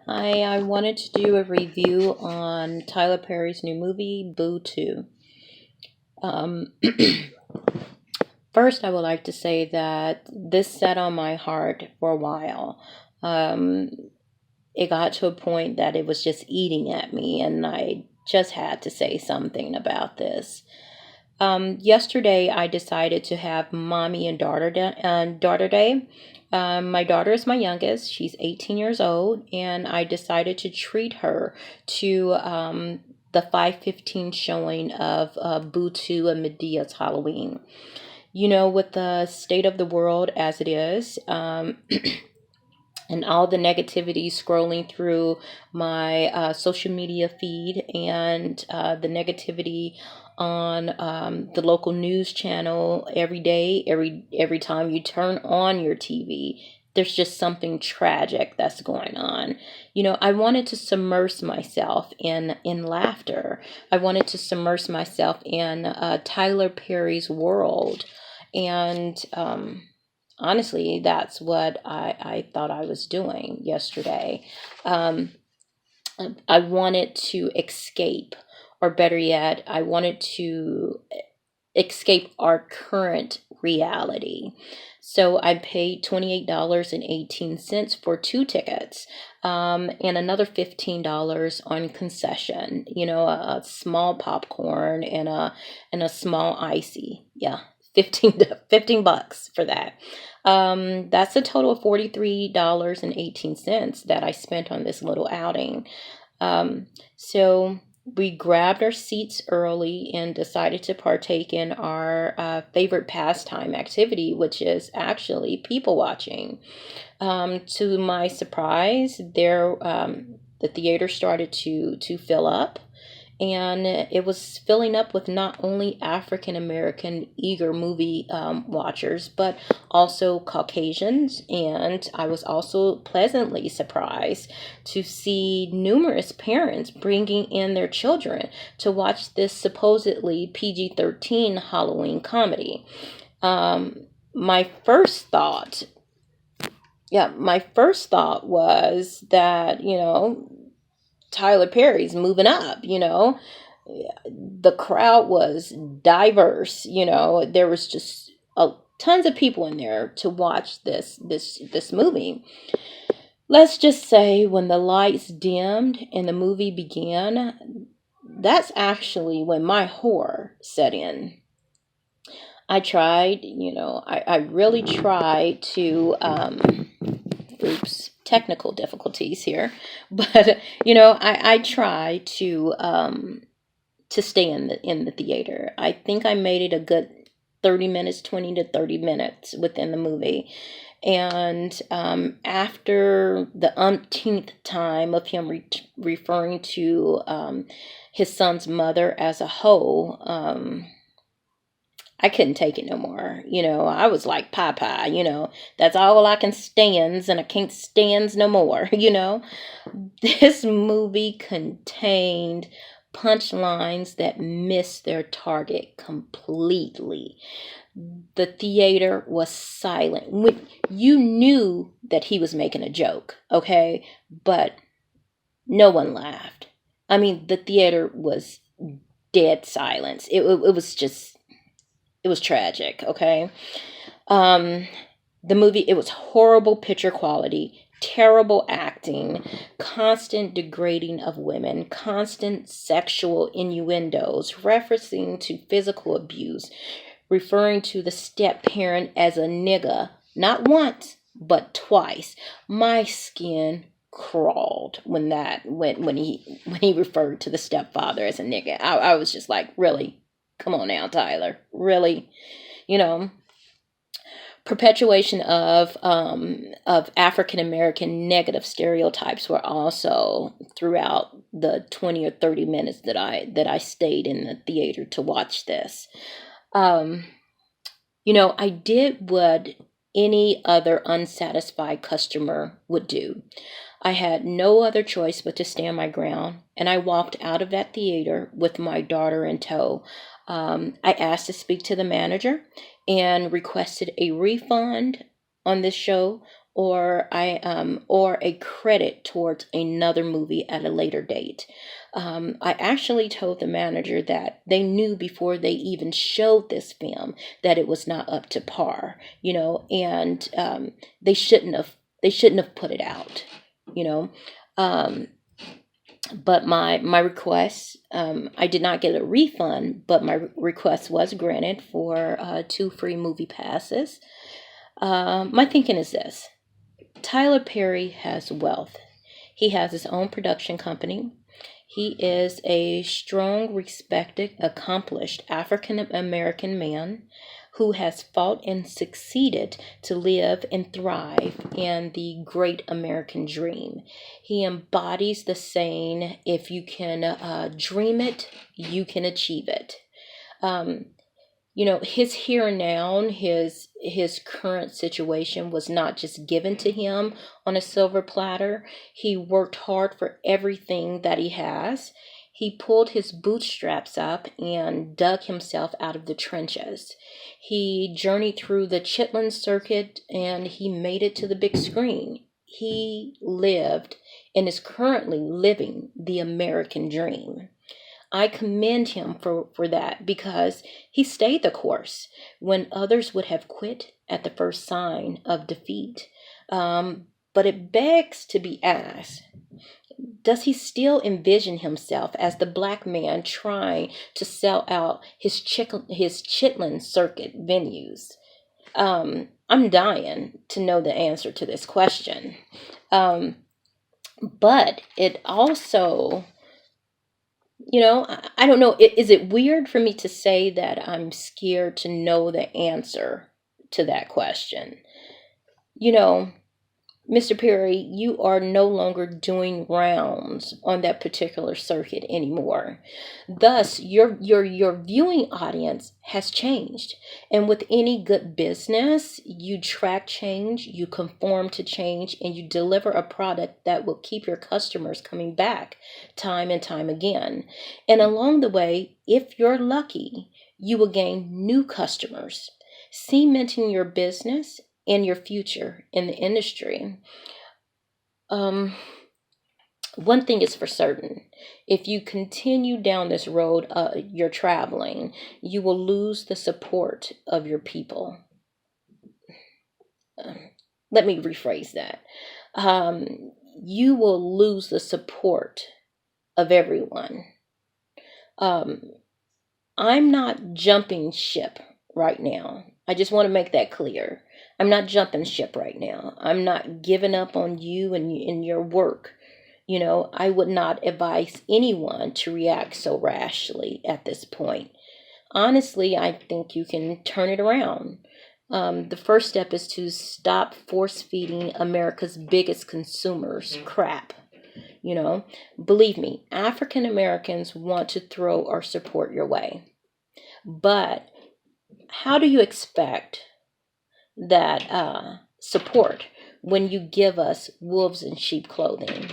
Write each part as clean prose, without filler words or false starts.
Hi, I wanted to do a review on Tyler Perry's new movie, Boo 2. Um, First, I would like to say that this sat on my heart for a while. Um, it got to a point that it was just eating at me, and I just had to say something about this. Yesterday, I decided to have mommy and daughter day. My daughter is my youngest. She's 18 years old, and I decided to treat her to the 5:15 showing of Boo 2 and Medea's Halloween. With the state of the world as it is, and all the negativity scrolling through my social media feed and the negativity on the local news channel every day, every time you turn on your TV, there's just something tragic that's going on. I wanted to submerge myself in laughter. I wanted to submerge myself in Tyler Perry's world, and honestly, that's what I thought I was doing yesterday. Um, I wanted to escape, or better yet, I wanted to escape our current reality. So I paid $28.18 for two tickets, and another $15 on concession. A small popcorn and a small icy. Yeah, 15 bucks for that. That's a total of $43.18 that I spent on this little outing. So we grabbed our seats early and decided to partake in our favorite pastime activity, which is actually people watching. To my surprise, the theater started to fill up, and it was filling up with not only African American eager movie watchers, but also Caucasians. And I was also pleasantly surprised to see numerous parents bringing in their children to watch this supposedly PG-13 Halloween comedy. My first thought, my first thought was that, Tyler Perry's moving up. The crowd was diverse. There was just tons of people in there to watch this movie. Let's just say when the lights dimmed and the movie began, that's actually when my horror set in. I tried, I really tried to oops, technical difficulties here, but I try to stay in the theater. I think I made it a good 30 minutes, 20 to 30 minutes within the movie. And after the umpteenth time of him referring to his son's mother as a hoe, I couldn't take it no more. I was like, Papa, that's all I can stands, and I can't stands no more. This movie contained punchlines that missed their target completely. The theater was silent. You knew that he was making a joke, okay? But no one laughed. I mean, the theater was dead silence. It was just, it was tragic, okay? Um, the movie, it was horrible picture quality, terrible acting, constant degrading of women, constant sexual innuendos, referencing to physical abuse, referring to the step parent as a nigga, not once, but twice. My skin crawled when he referred to the stepfather as a nigga. I was just like, really? Come on now, Tyler. Really? You know, perpetuation of African American negative stereotypes were also throughout the 20 or 30 minutes that I stayed in the theater to watch this. Um, I did what any other unsatisfied customer would do. I had no other choice but to stand my ground, and I walked out of that theater with my daughter in tow. I asked to speak to the manager and requested a refund on this show or a credit towards another movie at a later date. I actually told the manager that they knew before they even showed this film that it was not up to par, and they shouldn't have put it out, you know. Um, but my request, I did not get a refund, but my request was granted for 2 free movie passes. My thinking is this: Tyler Perry has wealth. He has his own production company. He is a strong, respected, accomplished African American man who has fought and succeeded to live and thrive in the great American dream. He embodies the saying, if you can dream it, you can achieve it. Um, his here and now, his current situation was not just given to him on a silver platter. He worked hard for everything that he has. He pulled his bootstraps up and dug himself out of the trenches. He journeyed through the Chitlin circuit and he made it to the big screen. He lived and is currently living the American dream. I commend him for that because he stayed the course when others would have quit at the first sign of defeat. But it begs to be asked, does he still envision himself as the black man trying to sell out his Chitlin circuit venues? I'm dying to know the answer to this question. But it also, I don't know. Is it weird for me to say that I'm scared to know the answer to that question? You know, Mr. Perry, you are no longer doing rounds on that particular circuit anymore. Thus, your viewing audience has changed. And with any good business, you track change, you conform to change, and you deliver a product that will keep your customers coming back time and time again. And along the way, if you're lucky, you will gain new customers, cementing your business and your future in the industry. Um, One thing is for certain: if you continue down this road you're traveling, you will lose the support of your people. Um, Let me rephrase that. You will lose the support of everyone. Um, I'm not jumping ship right now. I just want to make that clear. I'm not jumping ship right now. I'm not giving up on you and your work. I would not advise anyone to react so rashly at this point. Honestly, I think you can turn it around. The first step is to stop force feeding America's biggest consumers crap. You know, Believe me, African Americans want to throw or support your way. But how do you expect that support when you give us wolves in sheep clothing?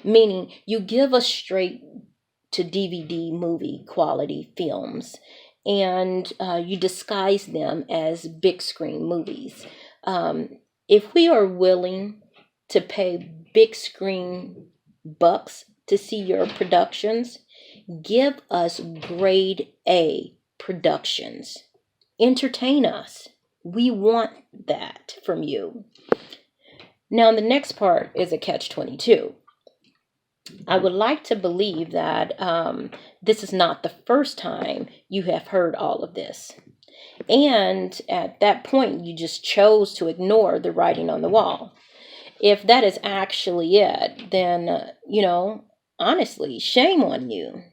Meaning, you give us straight to DVD movie quality films and you disguise them as big screen movies. If we are willing to pay big screen bucks to see your productions, give us grade A productions. Entertain us. We want that from you. Now, the next part is a catch 22. I would like to believe that this is not the first time you have heard all of this. And at that point, you just chose to ignore the writing on the wall. If that is actually it, then, honestly, shame on you.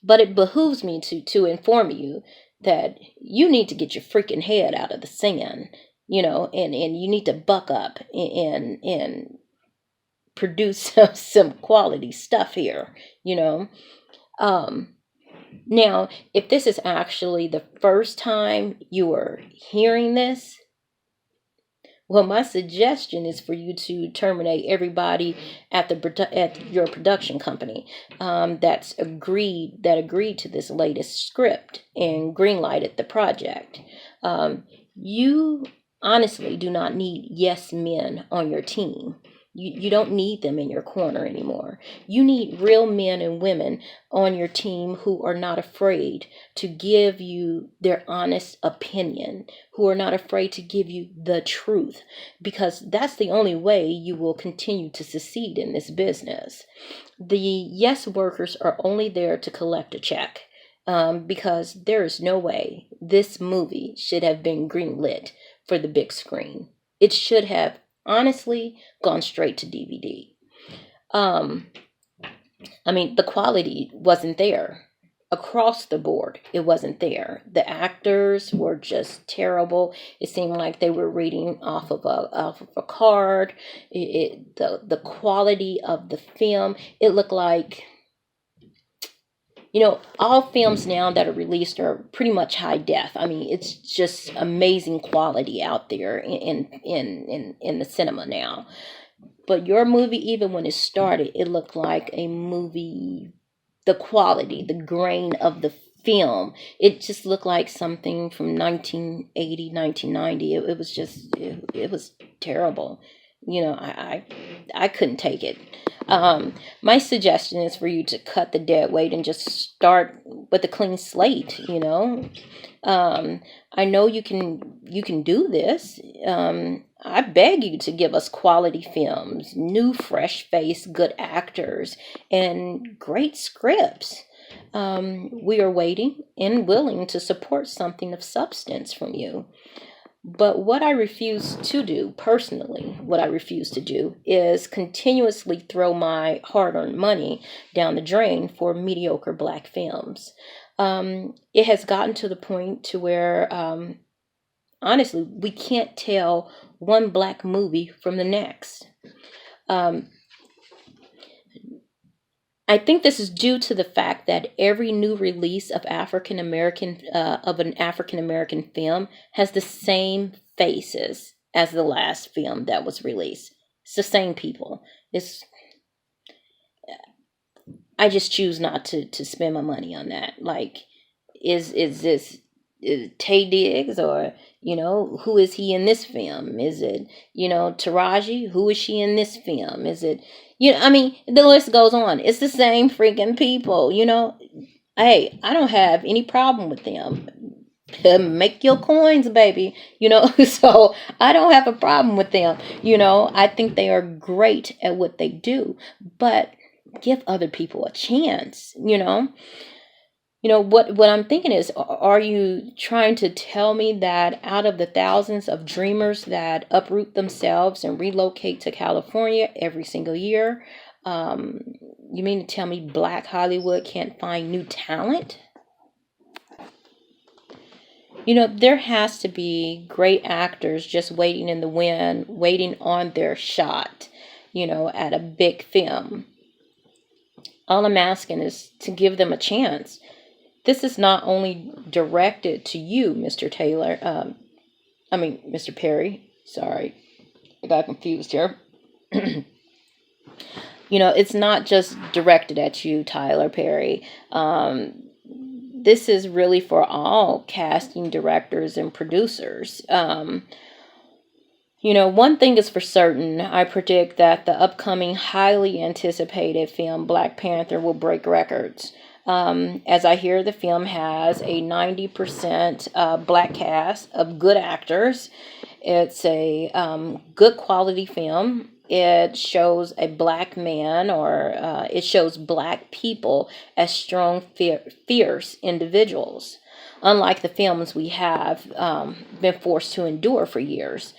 But it behooves me to inform you that you need to get your freaking head out of the sand, and you need to buck up and produce some quality stuff here, you know. Um, Now, if this is actually the first time you are hearing this, well, my suggestion is for you to terminate everybody at your production company that agreed to this latest script and greenlighted the project. You honestly do not need yes men on your team. You don't need them in your corner anymore. You need real men and women on your team who are not afraid to give you their honest opinion, who are not afraid to give you the truth, because that's the only way you will continue to succeed in this business. The yes workers are only there to collect a check, because there is no way this movie should have been greenlit for the big screen. It should have honestly gone straight to DVD. Um, I mean, the quality wasn't there. Across the board, it wasn't there. The actors were just terrible. It seemed like they were reading off of a card. The quality of the film, it looked like, all films now that are released are pretty much high def. I mean, it's just amazing quality out there in the cinema now. But your movie, even when it started, it looked like a movie. The quality, the grain of the film, it just looked like something from 1980, 1990. It was just, it was terrible. I couldn't take it. My suggestion is for you to cut the dead weight and just start with a clean slate. I know you can do this. I beg you to give us quality films, new, fresh face, good actors, and great scripts. We are waiting and willing to support something of substance from you. But what I refuse to do, personally, what I refuse to do is continuously throw my hard earned money down the drain for mediocre black films. It has gotten to the point to where, honestly, we can't tell one black movie from the next. Um, I think this is due to the fact that every new release of an African American film has the same faces as the last film that was released. It's the same people. It's I just choose not to spend my money on that. Like, is this is Tay Diggs, or who is he in this film? Is it Taraji? Who is she in this film? Is it I mean, the list goes on. It's the same freaking people. Hey, I don't have any problem with them. Make your coins, baby. So I don't have a problem with them. I think they are great at what they do, but give other people a chance. What I'm thinking is, are you trying to tell me that out of the thousands of dreamers that uproot themselves and relocate to California every single year, um, you mean to tell me Black Hollywood can't find new talent? There has to be great actors just waiting in the wind, waiting on their shot, at a big film. All I'm asking is to give them a chance. This is not only directed to you, Mr. Taylor. Mr. Perry. Sorry, I got confused here. It's not just directed at you, Tyler Perry. This is really for all casting directors and producers. One thing is for certain. I predict that the upcoming highly anticipated film Black Panther will break records. As I hear, the film has a 90% black cast of good actors. It's a good quality film. It shows a black man, or it shows black people as strong, fierce individuals, unlike the films we have been forced to endure for years.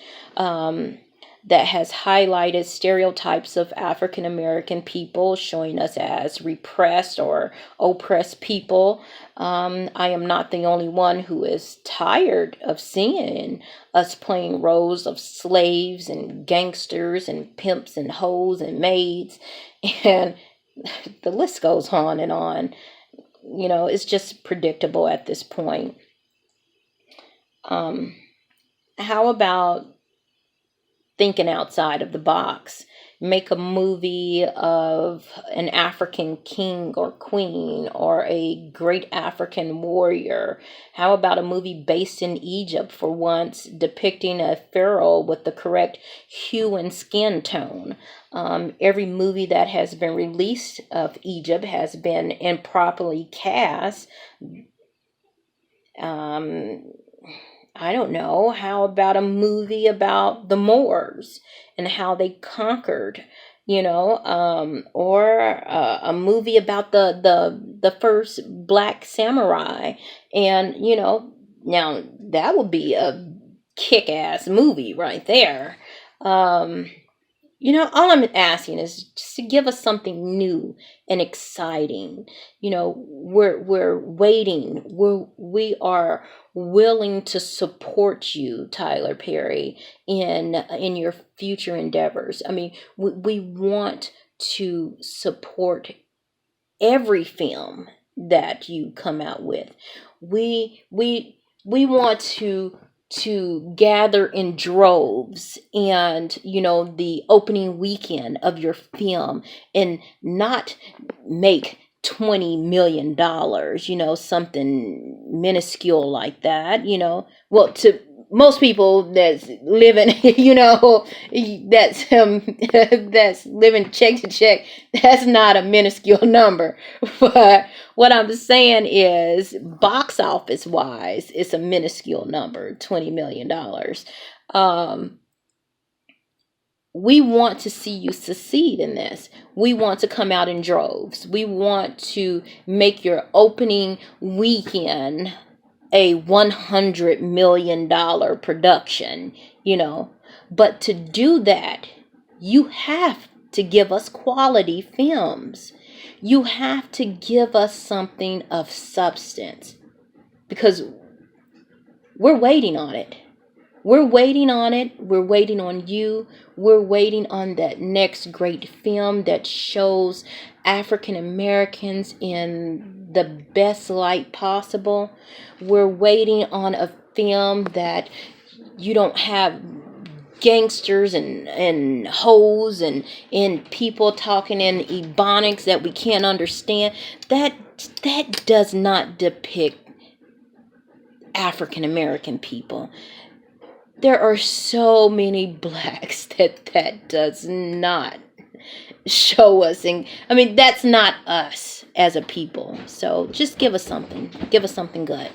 That has highlighted stereotypes of African American people, showing us as repressed or oppressed people. I am not the only one who is tired of seeing us playing roles of slaves and gangsters and pimps and hoes and maids, and the list goes on and on. It's just predictable at this point. How about thinking outside of the box? make a movie of an African king or queen or a great African warrior? How about a movie based in Egypt for once, depicting a pharaoh with the correct hue and skin tone? Every movie that has been released of Egypt has been improperly cast. Um, I don't know. How about a movie about the Moors and how they conquered, or a movie about the first black samurai, and now that would be a kick-ass movie right there. Um, all I'm asking is just to give us something new and exciting. We're waiting. We are willing to support you, Tyler Perry, in your future endeavors. I mean, we want to support every film that you come out with. We want to gather in droves, and the opening weekend of your film, and not make $20 million, something minuscule like that. Well, to most people that's living, that's that's living check to check, that's not a minuscule number. But what I'm saying is, box office wise, it's a minuscule number, $20 million. We want to see you succeed in this. We want to come out in droves. We want to make your opening weekend a $100 million production, But to do that, you have to give us quality films. You have to give us something of substance, because we're waiting on it. We're waiting on it. We're waiting on you. We're waiting on that next great film that shows African Americans in the best light possible. We're waiting on a film that you don't have gangsters and hoes and people talking in ebonics that we can't understand. That does not depict African American people. There are so many blacks that does not show us, and I mean, that's not us as a people. So just give us something good.